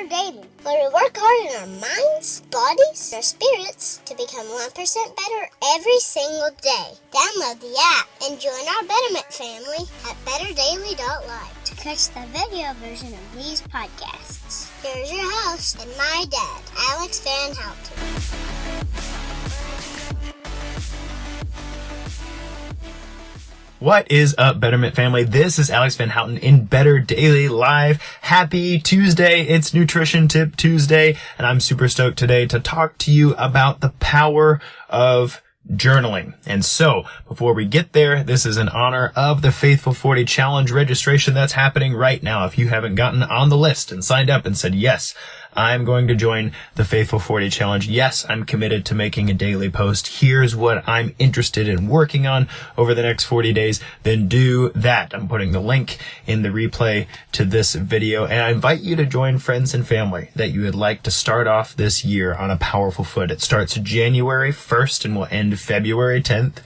better daily, where we work hard in our minds, bodies, and our spirits to become 1% better every single day. Download the app and join our Betterment family at betterdaily.life to catch the video version of these podcasts. Here's your host and my dad, Alex Van Houten. What is up, Betterment family? This is Alex Van Houten in Better Daily Live. Happy Tuesday. It's Nutrition Tip Tuesday, and I'm super stoked today to talk to you about the power of journaling. And so, before we get there, this is in honor of the Faithful 40 Challenge registration that's happening right now. If you haven't gotten on the list and signed up and said, yes, I'm going to join the Faithful 40 Challenge. Yes, I'm committed to making a daily post. Here's what I'm interested in working on over the next 40 days. Then do that. I'm putting the link in the replay to this video. And I invite you to join friends and family that you would like to start off this year on a powerful foot. It starts January 1st and will end February 10th.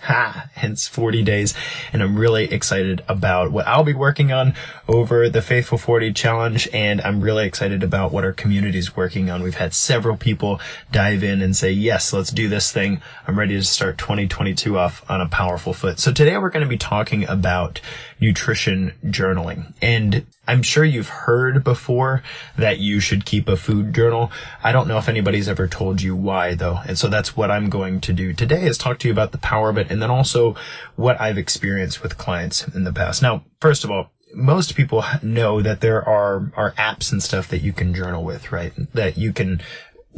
Hence 40 days. And I'm really excited about what I'll be working on over the Faithful 40 Challenge. And I'm really excited about what our community is working on. We've had several people dive in and say, yes, let's do this thing. I'm ready to start 2022 off on a powerful foot. So today we're going to be talking about nutrition journaling. And I'm sure you've heard before that you should keep a food journal. I don't know if anybody's ever told you why though. And so that's what I'm going to do today, is talk to you about the power of it, and then also what I've experienced with clients in the past. Now, first of all, most people know that there are apps and stuff that you can journal with, right? That you can,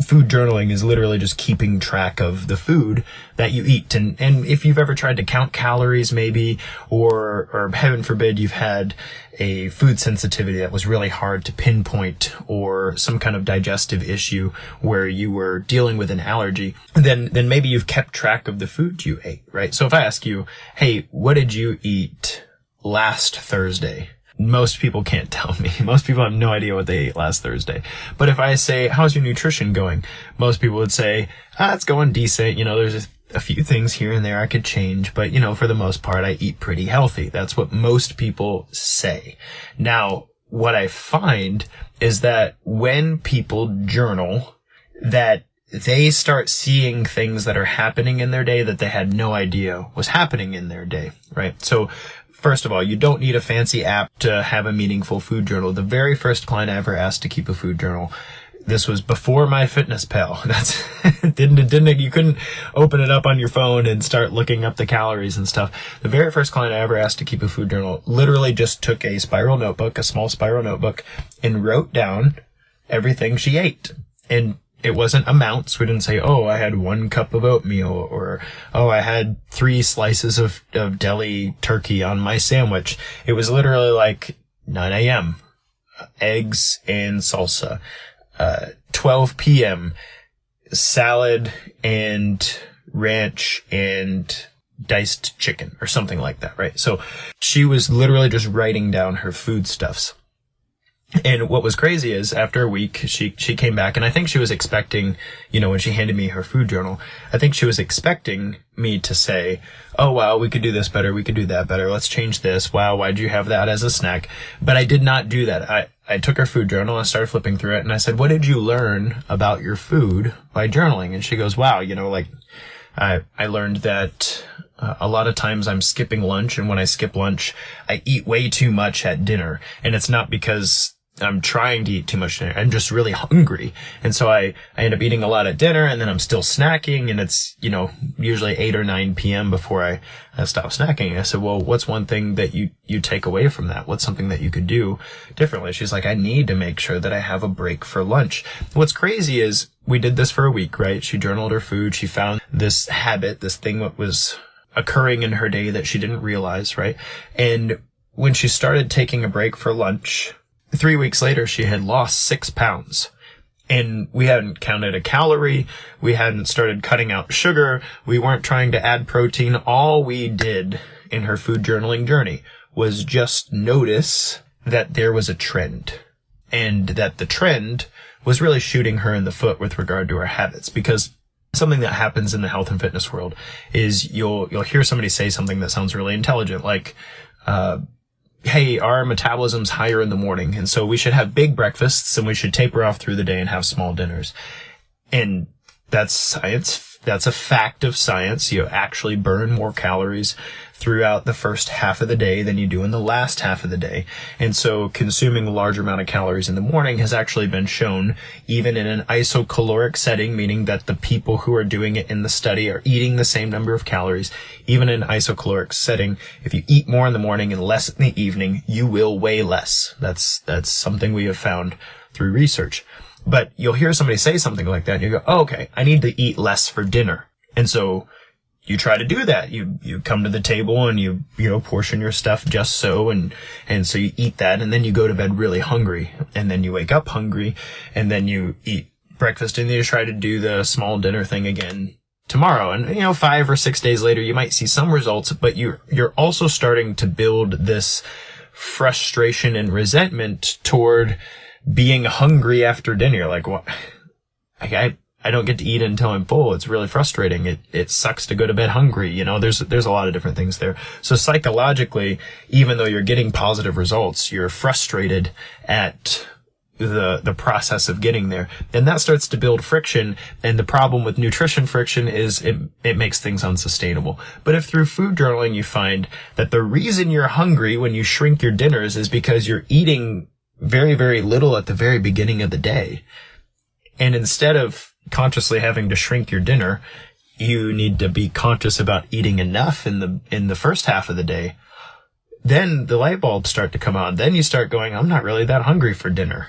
food journaling is literally just keeping track of the food that you eat. And if you've ever tried to count calories maybe, or heaven forbid, you've had a food sensitivity that was really hard to pinpoint, or some kind of digestive issue where you were dealing with an allergy, then maybe you've kept track of the food you ate, right? So if I ask you, hey, what did you eat last Thursday? Most people can't tell me. Most people have no idea what they ate last Thursday. But if I say, how's your nutrition going? Most people would say, it's going decent. You know, there's a few things here and there I could change, but for the most part, I eat pretty healthy. That's what most people say. Now, what I find is that when people journal, that they start seeing things that are happening in their day that they had no idea was happening in their day, right? So, first of all, you don't need a fancy app to have a meaningful food journal. The very first client I ever asked to keep a food journal, this was before MyFitnessPal. You couldn't open it up on your phone and start looking up the calories and stuff. The very first client I ever asked to keep a food journal literally just took a spiral notebook, a small spiral notebook, and wrote down everything she ate. And it wasn't amounts. We didn't say, I had 1 cup of oatmeal, or, I had 3 slices of deli turkey on my sandwich. It was literally like 9 a.m., eggs and salsa, 12 p.m., salad and ranch and diced chicken, or something like that, right? So she was literally just writing down her foodstuffs. And what was crazy is, after a week, she came back, and I think she was expecting, when she handed me her food journal, I think she was expecting me to say, oh, wow, we could do this better, we could do that better, let's change this, wow, why'd you have that as a snack? But I did not do that. I took her food journal, I started flipping through it, and I said, what did you learn about your food by journaling? And she goes, wow, I learned that a lot of times I'm skipping lunch, and when I skip lunch, I eat way too much at dinner. And it's not because I'm trying to eat too much dinner. I'm just really hungry. And so I end up eating a lot at dinner, and then I'm still snacking, and it's, usually 8 or 9 p.m. before I stop snacking. And I said, well, what's one thing that you take away from that? What's something that you could do differently? She's like, I need to make sure that I have a break for lunch. What's crazy is, we did this for a week, right? She journaled her food. She found this habit, this thing that was occurring in her day that she didn't realize, right? And when she started taking a break for lunch, 3 weeks later, she had lost 6 pounds. And we hadn't counted a calorie. We hadn't started cutting out sugar. We weren't trying to add protein. All we did in her food journaling journey was just notice that there was a trend, and that the trend was really shooting her in the foot with regard to her habits. Because something that happens in the health and fitness world is you'll hear somebody say something that sounds really intelligent, like, hey, our metabolism's higher in the morning, and so we should have big breakfasts and we should taper off through the day and have small dinners. And that's science. That's a fact of science. You actually burn more calories throughout the first half of the day than you do in the last half of the day. And so consuming a large amount of calories in the morning has actually been shown even in an isocaloric setting, meaning that the people who are doing it in the study are eating the same number of calories. Even in an isocaloric setting, if you eat more in the morning and less in the evening, you will weigh less. That's something we have found through research. But you'll hear somebody say something like that and you go, oh, okay, I need to eat less for dinner. And so you try to do that. You come to the table and you portion your stuff just so, and so you eat that, and then you go to bed really hungry, and then you wake up hungry, and then you eat breakfast, and then you try to do the small dinner thing again tomorrow. And 5 or 6 days later, you might see some results, but you're also starting to build this frustration and resentment toward being hungry after dinner. Like, what? I don't get to eat until I'm full. It's really frustrating. It sucks to go to bed hungry. There's a lot of different things there. So psychologically, even though you're getting positive results, you're frustrated at the process of getting there. And that starts to build friction. And the problem with nutrition friction is it makes things unsustainable. But if through food journaling you find that the reason you're hungry when you shrink your dinners is because you're eating very, very little at the very beginning of the day, and instead of consciously having to shrink your dinner, you need to be conscious about eating enough in the first half of the day, then the light bulbs start to come on. Then you start going, I'm not really that hungry for dinner.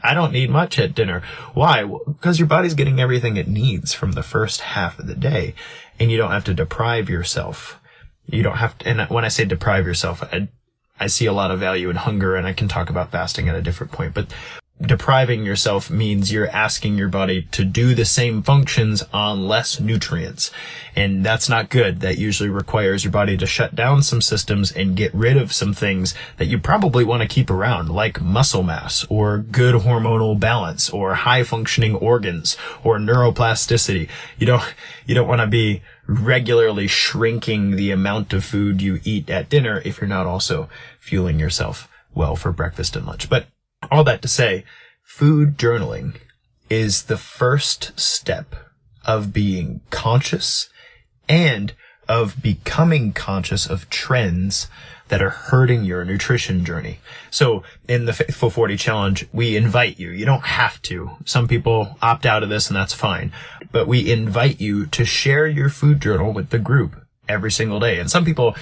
I don't need much at dinner. Why? Well, because your body's getting everything it needs from the first half of the day, and you don't have to deprive yourself. You don't have to, and when I say deprive yourself, I see a lot of value in hunger, and I can talk about fasting at a different point, but depriving yourself means you're asking your body to do the same functions on less nutrients. And that's not good. That usually requires your body to shut down some systems and get rid of some things that you probably want to keep around, like muscle mass or good hormonal balance or high functioning organs or neuroplasticity. You don't want to be regularly shrinking the amount of food you eat at dinner if you're not also fueling yourself well for breakfast and lunch. But all that to say, food journaling is the first step of being conscious and of becoming conscious of trends that are hurting your nutrition journey. So in the Faithful 40 Challenge, we invite you. You don't have to. Some people opt out of this, and that's fine. But we invite you to share your food journal with the group every single day. And some people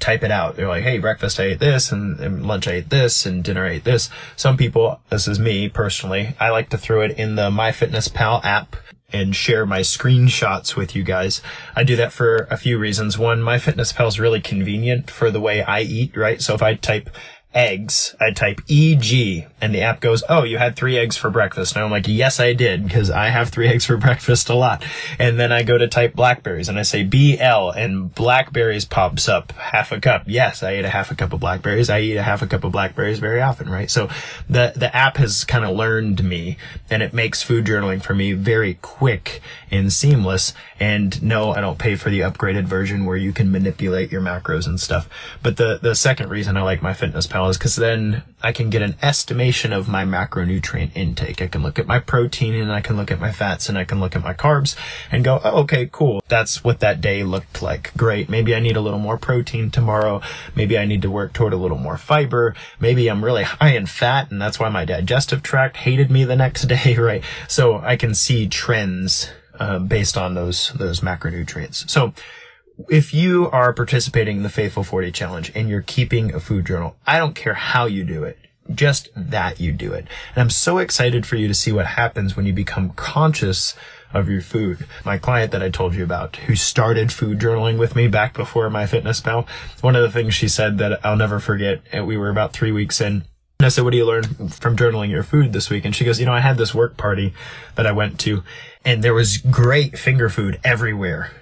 type it out. They're like, hey, breakfast I ate this, and lunch I ate this, and dinner I ate this. Some people, this is me personally, I like to throw it in the MyFitnessPal app and share my screenshots with you guys. I do that for a few reasons. One, MyFitnessPal is really convenient for the way I eat, right? So if I type eggs, I type EG, and the app goes, oh, you had 3 eggs for breakfast. And I'm like, yes, I did, because I have 3 eggs for breakfast a lot. And then I go to type blackberries, and I say BL, and blackberries pops up, half a cup. Yes, I ate a half a cup of blackberries. I eat a half a cup of blackberries very often, right? So the app has kind of learned me, and it makes food journaling for me very quick and seamless. And no, I don't pay for the upgraded version where you can manipulate your macros and stuff. But the second reason I like MyFitnessPal is because then I can get an estimation of my macronutrient intake. I can look at my protein, and I can look at my fats, and I can look at my carbs and go, oh, okay, cool. That's what that day looked like. Great. Maybe I need a little more protein tomorrow. Maybe I need to work toward a little more fiber. Maybe I'm really high in fat, and that's why my digestive tract hated me the next day, right? So I can see trends based on those macronutrients. So if you are participating in the Faithful 40 Challenge and you're keeping a food journal, I don't care how you do it, just that you do it. And I'm so excited for you to see what happens when you become conscious of your food. My client that I told you about, who started food journaling with me back before MyFitnessPal, one of the things she said that I'll never forget, we were about 3 weeks in, and I said, what do you learn from journaling your food this week? And she goes, I had this work party that I went to, and there was great finger food everywhere.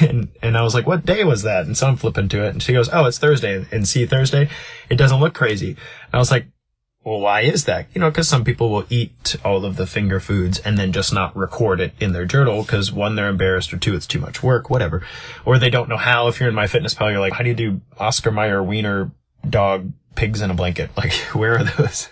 And I was like, what day was that? And so I'm flipping to it, and she goes, oh, it's Thursday. And see, Thursday, it doesn't look crazy. And I was like, well, why is that? Because some people will eat all of the finger foods and then just not record it in their journal because 1, they're embarrassed, or 2, it's too much work, whatever. Or they don't know how. If you're in MyFitnessPal, you're like, how do you do Oscar Mayer wiener dog pigs in a blanket. Like, where are those?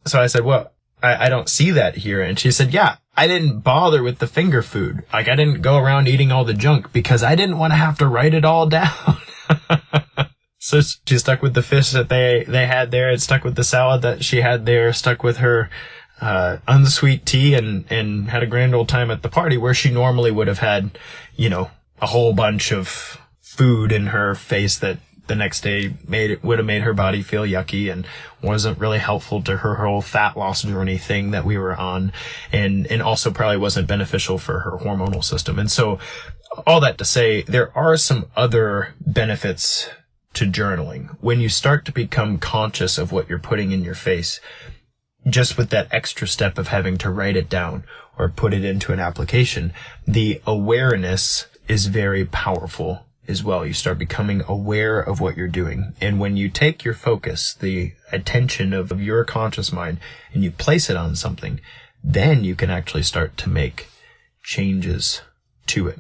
So I said, well, I don't see that here. And she said, yeah, I didn't bother with the finger food. Like, I didn't go around eating all the junk because I didn't want to have to write it all down. So she stuck with the fish that they had there. It stuck with the salad that she had there, stuck with her unsweet tea, and had a grand old time at the party where she normally would have had, a whole bunch of food in her face that the next day would have made her body feel yucky and wasn't really helpful to her whole fat loss journey thing that we were on, and also probably wasn't beneficial for her hormonal system. And so all that to say, there are some other benefits to journaling. When you start to become conscious of what you're putting in your face, just with that extra step of having to write it down or put it into an application, the awareness is very powerful as well. You start becoming aware of what you're doing. And when you take your focus, the attention of your conscious mind, and you place it on something, then you can actually start to make changes to it.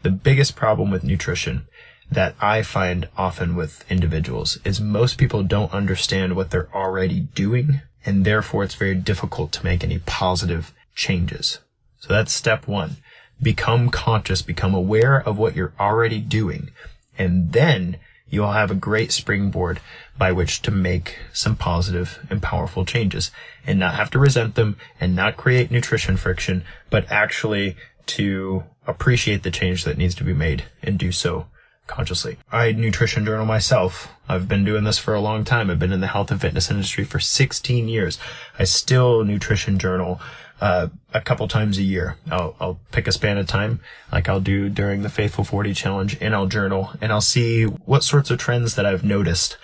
The biggest problem with nutrition that I find often with individuals is most people don't understand what they're already doing, and therefore it's very difficult to make any positive changes. So that's step one. Become conscious, become aware of what you're already doing, and then you'll have a great springboard by which to make some positive and powerful changes and not have to resent them and not create nutrition friction, but actually to appreciate the change that needs to be made and do so consciously. I nutrition journal myself. I've been doing this for a long time. I've been in the health and fitness industry for 16 years. I still nutrition journal a couple times a year. I'll pick a span of time, like I'll do during the Faithful 40 challenge, and I'll journal, and I'll see what sorts of trends that I've noticed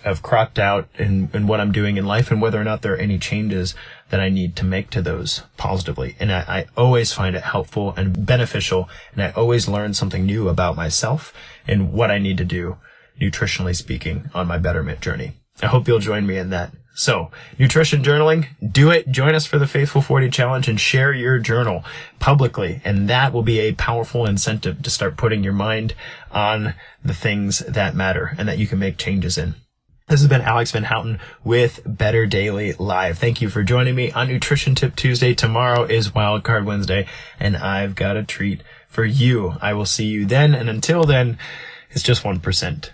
have cropped out in what I'm doing in life, and whether or not there are any changes that I need to make to those positively. And I always find it helpful and beneficial, and I always learn something new about myself and what I need to do, nutritionally speaking, on my betterment journey. I hope you'll join me in that. So, nutrition journaling, do it. Join us for the Faithful 40 challenge and share your journal publicly. And that will be a powerful incentive to start putting your mind on the things that matter and that you can make changes in. This has been Alex Van Houten with Better Daily Live. Thank you for joining me on Nutrition Tip Tuesday. Tomorrow is Wildcard Wednesday, and I've got a treat for you. I will see you then, and until then, it's just 1%.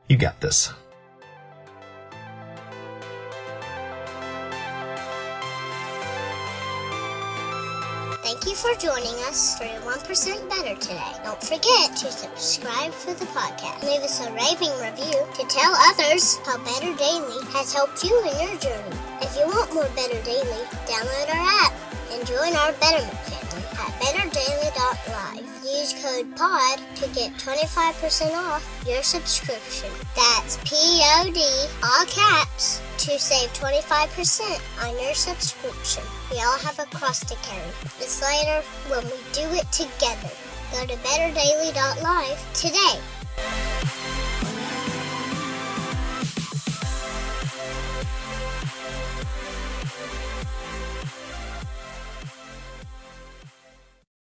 You got this. Thank you for joining us for your 1% Better today. Don't forget to subscribe for the podcast. Leave us a raving review to tell others how Better Daily has helped you in your journey. If you want more Better Daily, download our app and join our Betterment family at betterdaily.live. Use code POD to get 25% off your subscription. That's POD, all caps, to save 25% on your subscription. We all have a cross to carry. It's lighter when we do it together. Go to betterdaily.live today.